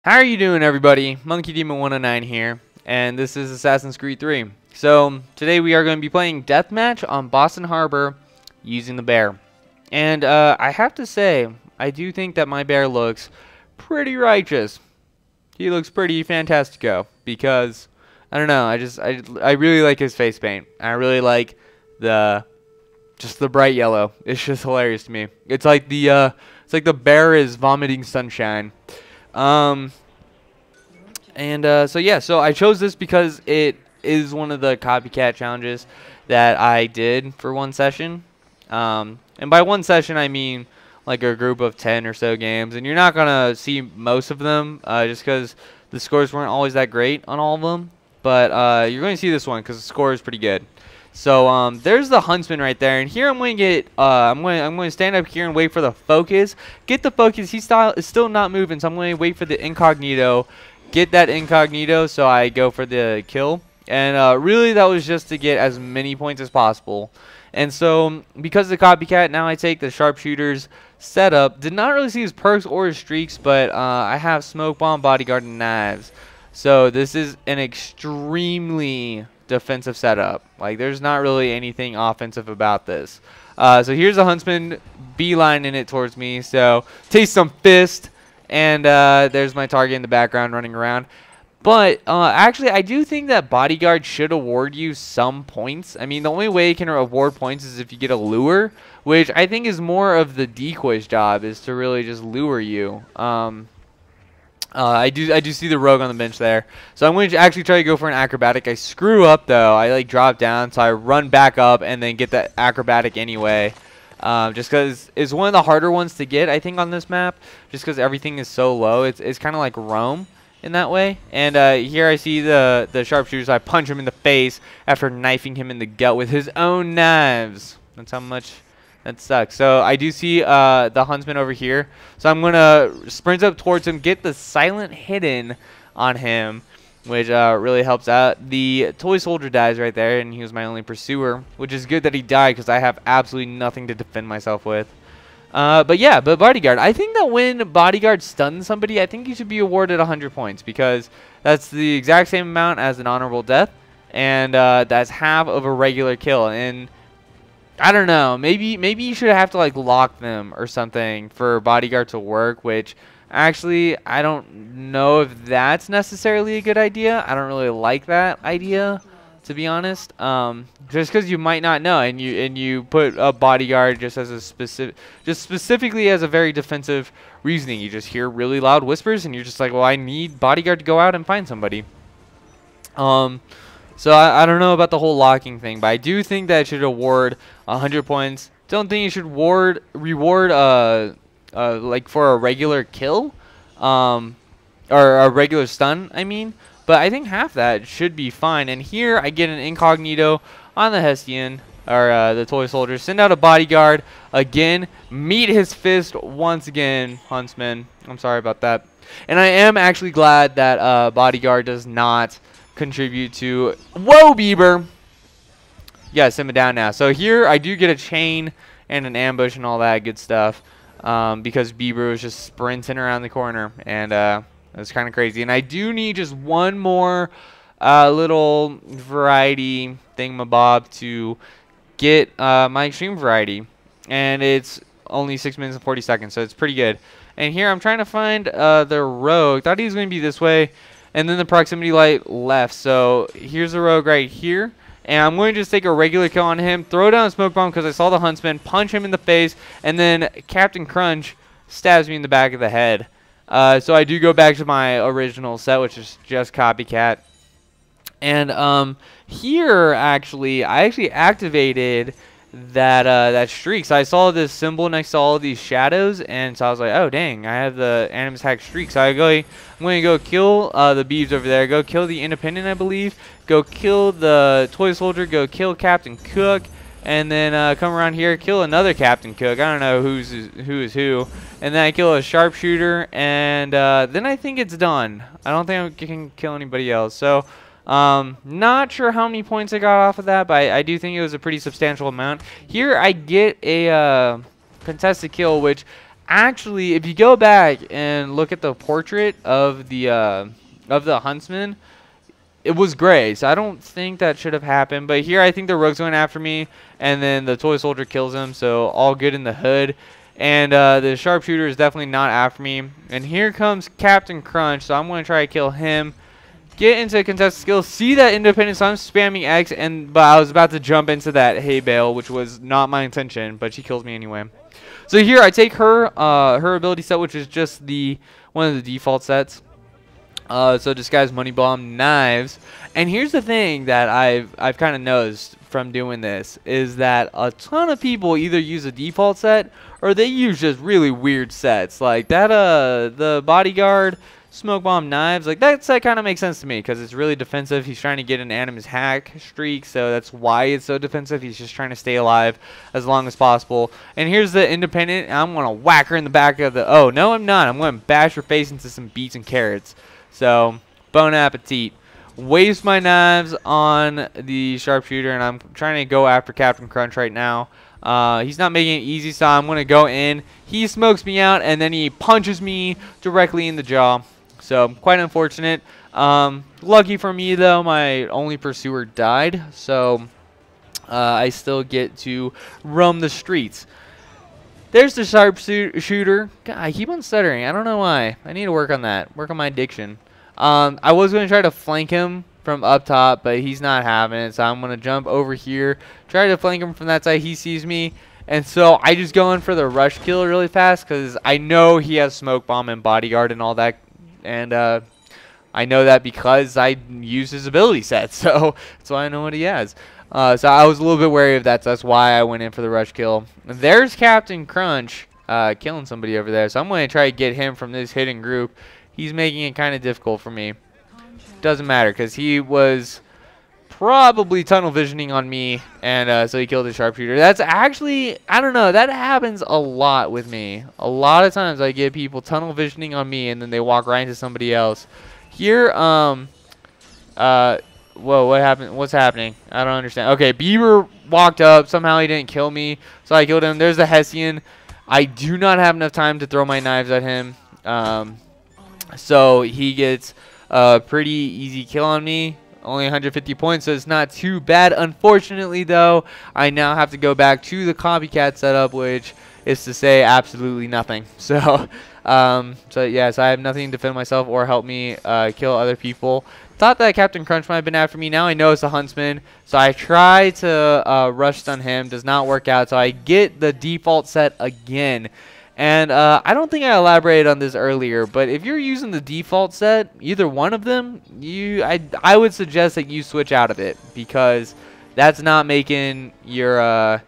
How are you doing, everybody? Monkey Demon 109 here, and this is Assassin's Creed 3. So today we are going to be playing Deathmatch on Boston Harbor using the bear. And I have to say, I do think that my bear looks pretty righteous. He looks pretty fantastico because I don't know. I really like his face paint. I really like just the bright yellow. It's just hilarious to me. It's like the bear is vomiting sunshine. So I chose this because it is one of the copycat challenges that I did for one session. And by one session, I mean like a group of 10 or so games. And you're not going to see most of them just because the scores weren't always that great on all of them. But you're going to see this one because the score is pretty good. So there's the huntsman right there, and here I'm going to get I'm going to stand up here and wait for the focus. Get the focus. He is still not moving, so I'm going to wait for the incognito. Get that incognito, so I go for the kill. And really, that was just to get as many points as possible. And so because of the copycat, now I take the sharpshooter's setup. Did not really see his perks or his streaks, but I have smoke bomb, bodyguard, and knives. So this is an extremely defensive setup. Like, there's not really anything offensive about this. So here's the huntsman beelining it towards me. So taste some fist, and there's my target in the background running around. But actually, I do think that bodyguard should award you some points. I mean, the only way you can award points is if you get a lure, which I think is more of the decoy's job, is to really just lure you. I do see the rogue on the bench there. So I'm going to actually try to go for an acrobatic. I screw up, though. I drop down, so I run back up and then get that acrobatic anyway. Just because it's one of the harder ones to get, I think, on this map. Just because everything is so low. It's kind of like Rome in that way. And here I see the sharpshooter, so I punch him in the face after knifing him in the gut with his own knives. That's how much that sucks. So I do see the huntsman over here. So I'm going to sprint up towards him, get the silent hidden on him, which really helps out. The toy soldier dies right there, and he was my only pursuer, which is good that he died because I have absolutely nothing to defend myself with. But bodyguard. I think that when bodyguard stuns somebody, I think he should be awarded 100 points because that's the exact same amount as an honorable death, and that's half of a regular kill. And I don't know. Maybe you should have to like lock them or something for bodyguard to work, which actually I don't know if that's necessarily a good idea. I don't really like that idea, to be honest. Just because you might not know, and you put a bodyguard just as a specifically as a very defensive reasoning. You just hear really loud whispers, and you're just like, well, I need bodyguard to go out and find somebody. So I don't know about the whole locking thing, but I do think that it should award 100 points. Don't think you should reward like for a regular kill, or a regular stun, I mean. But I think half that should be fine. And here I get an incognito on the Hestian, or the toy soldier. Send out a bodyguard again. Meet his fist once again, huntsman. I'm sorry about that. And I am actually glad that bodyguard does not contribute to... Whoa, Bieber! Yeah, send him down now. So here I do get a chain and an ambush and all that good stuff, because Bieber was just sprinting around the corner, and it was kind of crazy. And I do need just one more little variety thingamabob to get my extreme variety, and it's only 6 minutes and 40 seconds, so it's pretty good. And here I'm trying to find the rogue. Thought he was going to be this way. And then the proximity light left. So here's the rogue right here. And I'm going to just take a regular kill on him. Throw down a smoke bomb because I saw the huntsman. Punch him in the face. And then Captain Crunch stabs me in the back of the head. So I do go back to my original set, which is just Copycat. And here, actually, I actually activated that streak. So I saw this symbol next to all of these shadows, and so I was like, oh dang, I have the Animus Hack streak. So I'm going to go kill the beeves over there, go kill the independent, I believe, go kill the toy soldier, go kill Captain Cook, and then come around here, kill another Captain Cook. I don't know who is who. And then I kill a sharpshooter, and then I think it's done. I don't think I can kill anybody else. So not sure how many points I got off of that, but I do think it was a pretty substantial amount. Here I get a contested kill, which actually, if you go back and look at the portrait of the huntsman, it was gray, so I don't think that should have happened. But here, I think the rogue's going after me, and then the toy soldier kills him, so all good in the hood. And the sharpshooter is definitely not after me. And here comes Captain Crunch, so I'm going to try to kill him. Get into contested skills. See that independence, so I'm spamming X, but I was about to jump into that hay bale, which was not my intention, but she kills me anyway. So here, I take her her ability set, which is just one of the default sets. So disguise, money bomb, knives. And here's the thing that I've kind of noticed from doing this is that a ton of people either use a default set or they use just really weird sets like that. The bodyguard, smoke bomb, knives, like that set kind of makes sense to me because it's really defensive. He's trying to get an Animus hack streak, so that's why it's so defensive. He's just trying to stay alive as long as possible. And here's the independent. I'm gonna whack her in the back of the. Oh no, I'm not. I'm gonna bash her face into some beets and carrots. So, bon appetit. Waste my knives on the sharpshooter, and I'm trying to go after Captain Crunch right now. He's not making it easy, so I'm going to go in. He smokes me out, and then he punches me directly in the jaw. So, quite unfortunate. Lucky for me, though, my only pursuer died. So, I still get to roam the streets. There's the sharpshooter. God, I keep on stuttering. I don't know why. I need to work on that. Work on my diction. I was going to try to flank him from up top, but he's not having it. So I'm going to jump over here. Try to flank him from that side. He sees me. And so I just go in for the rush kill really fast because I know he has smoke bomb and bodyguard and all that. And I know that because I use his ability set. So that's why I know what he has. So I was a little bit wary of that, so that's why I went in for the rush kill. There's Captain Crunch killing somebody over there, so I'm going to try to get him from this hidden group. He's making it kind of difficult for me. Doesn't matter, because he was probably tunnel visioning on me, and so he killed the sharpshooter. That's actually, I don't know, that happens a lot with me. A lot of times I get people tunnel visioning on me, and then they walk right into somebody else. Here, whoa, what happened? What's happening? I don't understand. Okay, Bieber walked up. Somehow he didn't kill me, so I killed him. There's the Hessian. I do not have enough time to throw my knives at him. So he gets a pretty easy kill on me. Only 150 points, so it's not too bad. Unfortunately, though, I now have to go back to the Copycat setup, which is to say absolutely nothing. So, yes, I have nothing to defend myself or help me kill other people. Thought that Captain Crunch might have been after me. Now I know it's a huntsman, so I try to rush stun him. Does not work out, so I get the default set again. And I don't think I elaborated on this earlier, but if you're using the default set, either one of them, I would suggest that you switch out of it because that's not making your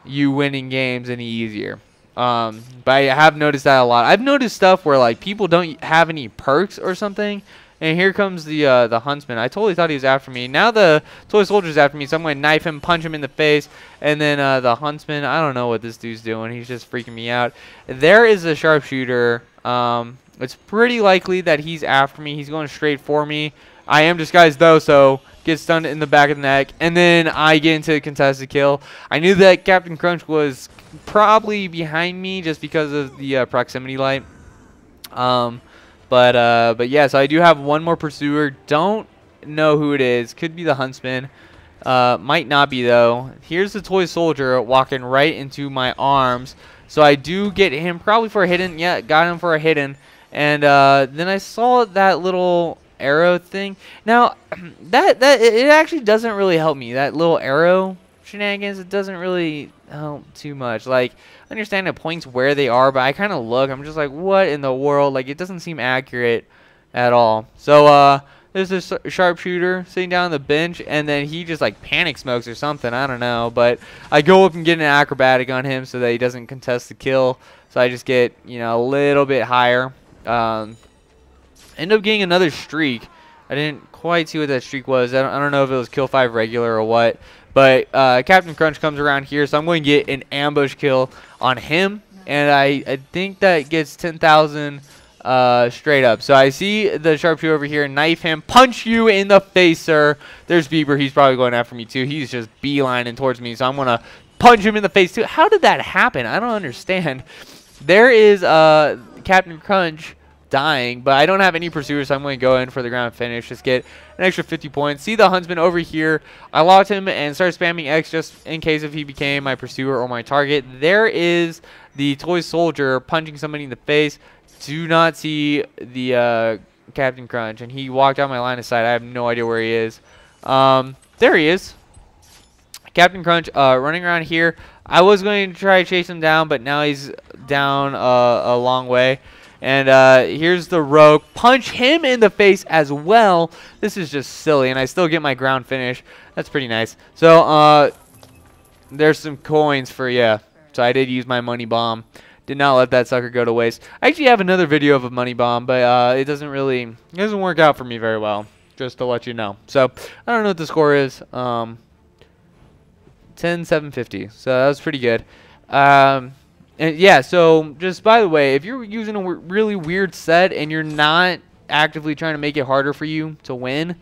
you winning games any easier. But I have noticed that a lot. I've noticed stuff where like people don't have any perks or something. And here comes the huntsman. I totally thought he was after me. Now the toy soldier's after me, so I'm going to knife him, punch him in the face. And then the huntsman, I don't know what this dude's doing. He's just freaking me out. There is a sharpshooter. It's pretty likely that he's after me. He's going straight for me. I am disguised, though, so get stunned in the back of the neck. And then I get into a contested kill. I knew that Captain Crunch was probably behind me just because of the proximity light. But yeah, so I do have one more pursuer. Don't know who it is. Could be the huntsman. Might not be, though. Here's the toy soldier walking right into my arms. So I do get him probably for a hidden. Yeah, got him for a hidden. And then I saw that little arrow thing. Now, it actually doesn't really help me. That little arrow shenanigans, it doesn't really help too much. Like, I understand it points where they are, but I kind of look. I'm just like, what in the world? Like, it doesn't seem accurate at all. So, there's this sharpshooter sitting down on the bench, and then he just, like, panic smokes or something. I don't know. But I go up and get an acrobatic on him so that he doesn't contest the kill. So I just get, you know, a little bit higher. End up getting another streak. I didn't quite see what that streak was. I don't know if it was kill 5 regular or what. But Captain Crunch comes around here, so I'm going to get an ambush kill on him. And I think that gets 10,000 straight up. So I see the sharpshooter over here, knife him, punch you in the face, sir. There's Bieber. He's probably going after me, too. He's just beelining towards me, so I'm going to punch him in the face, too. How did that happen? I don't understand. There is Captain Crunch dying, but I don't have any pursuers, so I'm going to go in for the ground finish. Just get an extra 50 points. See the huntsman over here. I locked him and started spamming X just in case if he became my pursuer or my target. There is the toy soldier punching somebody in the face. Do not see the Captain Crunch, and he walked out my line of sight. I have no idea where he is. There he is. Captain Crunch running around here. I was going to try to chase him down, but now he's down a long way. And here's the rogue. Punch him in the face as well. This is just silly, and I still get my ground finish. That's pretty nice. So there's some coins for you. So I did use my money bomb. Did not let that sucker go to waste. I actually have another video of a money bomb, but it doesn't work out for me very well. Just to let you know. So I don't know what the score is. 10,750. So that was pretty good. And yeah, so just by the way, if you're using a really weird set and you're not actively trying to make it harder for you to win,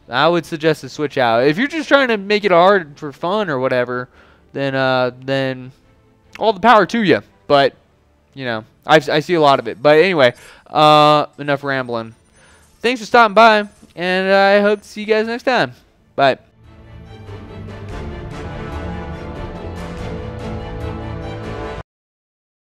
I would suggest to switch out. If you're just trying to make it hard for fun or whatever, then all the power to you. But you know, I see a lot of it. But anyway, enough rambling. Thanks for stopping by, and I hope to see you guys next time. Bye.